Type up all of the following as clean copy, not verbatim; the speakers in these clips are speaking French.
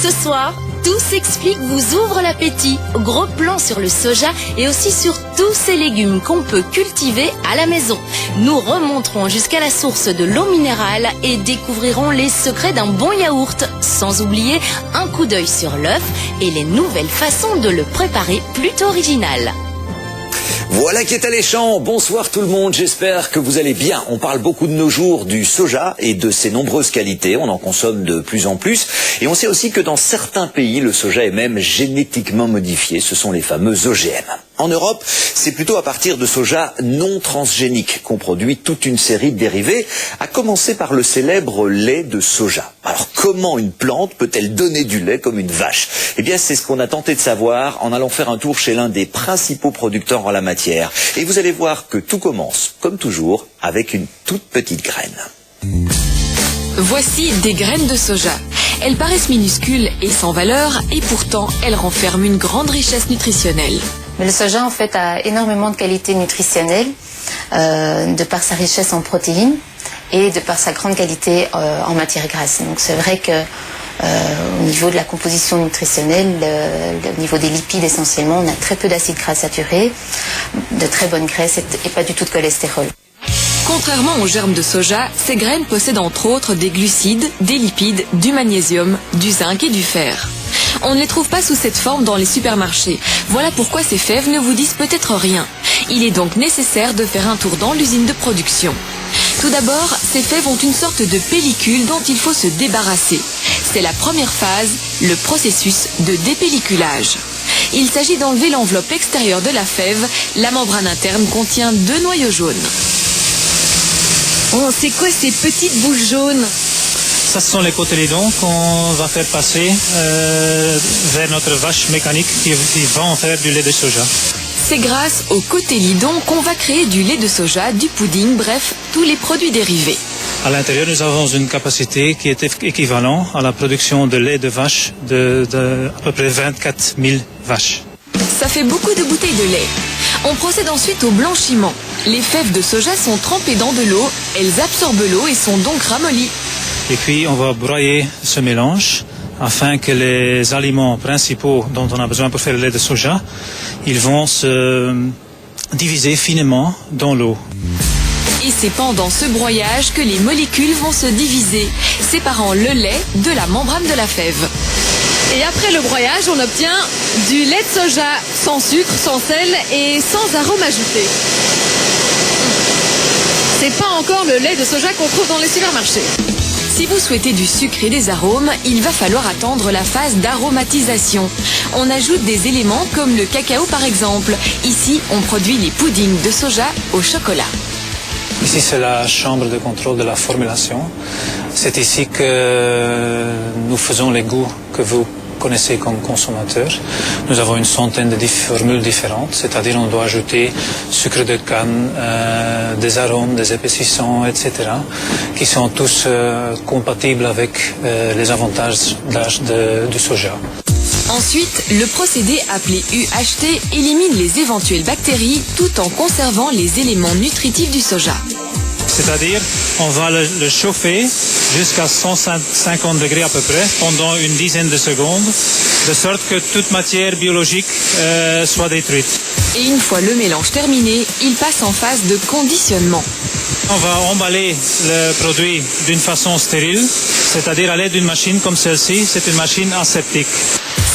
Ce soir, Tout s'explique vous ouvre l'appétit. Gros plan sur le soja et aussi sur tous ces légumes qu'on peut cultiver à la maison. Nous remonterons jusqu'à la source de l'eau minérale et découvrirons les secrets d'un bon yaourt. Sans oublier un coup d'œil sur l'œuf et les nouvelles façons de le préparer plutôt originales. Voilà qui est alléchant. Bonsoir tout le monde, j'espère que vous allez bien. On parle beaucoup de nos jours du soja et de ses nombreuses qualités. On en consomme de plus en plus. Et on sait aussi que dans certains pays, le soja est même génétiquement modifié. Ce sont les fameux OGM. En Europe, c'est plutôt à partir de soja non transgénique qu'on produit toute une série de dérivés, à commencer par le célèbre lait de soja. Alors comment une plante peut-elle donner du lait comme une vache? Eh bien c'est ce qu'on a tenté de savoir en allant faire un tour chez l'un des principaux producteurs en la matière. Et vous allez voir que tout commence, comme toujours, avec une toute petite graine. Voici des graines de soja. Elles paraissent minuscules et sans valeur, et pourtant elles renferment une grande richesse nutritionnelle. Mais le soja, en fait, a énormément de qualités nutritionnelles, de par sa richesse en protéines et de par sa grande qualité en matières grasses. Donc c'est vrai que au niveau de la composition nutritionnelle, au niveau des lipides essentiellement, on a très peu d'acides gras saturés, de très bonnes graisses et pas du tout de cholestérol. Contrairement aux germes de soja, ces graines possèdent entre autres des glucides, des lipides, du magnésium, du zinc et du fer. On ne les trouve pas sous cette forme dans les supermarchés. Voilà pourquoi ces fèves ne vous disent peut-être rien. Il est donc nécessaire de faire un tour dans l'usine de production. Tout d'abord, ces fèves ont une sorte de pellicule dont il faut se débarrasser. C'est la première phase, le processus de dépelliculage. Il s'agit d'enlever l'enveloppe extérieure de la fève. La membrane interne contient 2 noyaux jaunes. Oh, c'est quoi ces petites boules jaunes ? Ça, ce sont les cotylédons qu'on va faire passer vers notre vache mécanique qui va en faire du lait de soja. C'est grâce aux cotylédons qu'on va créer du lait de soja, du pudding, bref, tous les produits dérivés. À l'intérieur, nous avons une capacité qui est équivalente à la production de lait de vache de à peu près 24 000 vaches. Ça fait beaucoup de bouteilles de lait. On procède ensuite au blanchiment. Les fèves de soja sont trempées dans de l'eau, elles absorbent l'eau et sont donc ramollies. Et puis, on va broyer ce mélange afin que les aliments principaux dont on a besoin pour faire le lait de soja, ils vont se diviser finement dans l'eau. Et c'est pendant ce broyage que les molécules vont se diviser, séparant le lait de la membrane de la fève. Et après le broyage, on obtient du lait de soja sans sucre, sans sel et sans arôme ajouté. C'est pas encore le lait de soja qu'on trouve dans les supermarchés. Si vous souhaitez du sucre et des arômes, il va falloir attendre la phase d'aromatisation. On ajoute des éléments comme le cacao par exemple. Ici, on produit les puddings de soja au chocolat. Ici, c'est la chambre de contrôle de la formulation. C'est ici que nous faisons les goûts que vous connaissez comme consommateur. Nous avons une centaine de formules différentes, c'est-à-dire on doit ajouter sucre de canne, des arômes, des épaississants, etc., qui sont tous compatibles avec les avantages du soja. Ensuite, le procédé appelé UHT élimine les éventuelles bactéries tout en conservant les éléments nutritifs du soja. C'est-à-dire, on va le chauffer jusqu'à 150 degrés à peu près pendant une dizaine de secondes, de sorte que toute matière biologique soit détruite. Et une fois le mélange terminé, il passe en phase de conditionnement. On va emballer le produit d'une façon stérile, c'est-à-dire à l'aide d'une machine comme celle-ci, c'est une machine aseptique.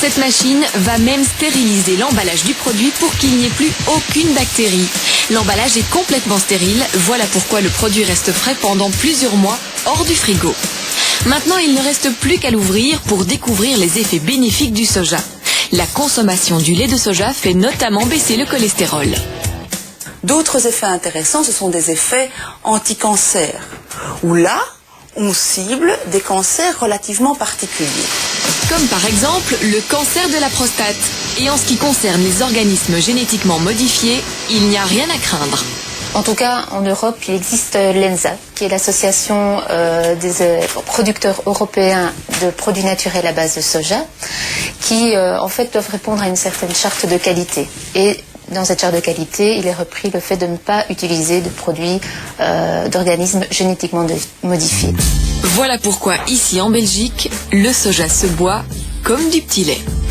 Cette machine va même stériliser l'emballage du produit pour qu'il n'y ait plus aucune bactérie. L'emballage est complètement stérile, voilà pourquoi le produit reste frais pendant plusieurs mois hors du frigo. Maintenant, il ne reste plus qu'à l'ouvrir pour découvrir les effets bénéfiques du soja. La consommation du lait de soja fait notamment baisser le cholestérol. D'autres effets intéressants, ce sont des effets anti-cancer, où là, on cible des cancers relativement particuliers. Comme par exemple le cancer de la prostate. Et en ce qui concerne les organismes génétiquement modifiés, il n'y a rien à craindre. En tout cas, en Europe, il existe l'ENSA, qui est l'association des producteurs européens de produits naturels à base de soja, qui en fait doivent répondre à une certaine charte de qualité. Et dans cette charte de qualité, il est repris le fait de ne pas utiliser de produits d'organismes génétiquement modifiés. Voilà pourquoi ici en Belgique, le soja se boit comme du petit lait.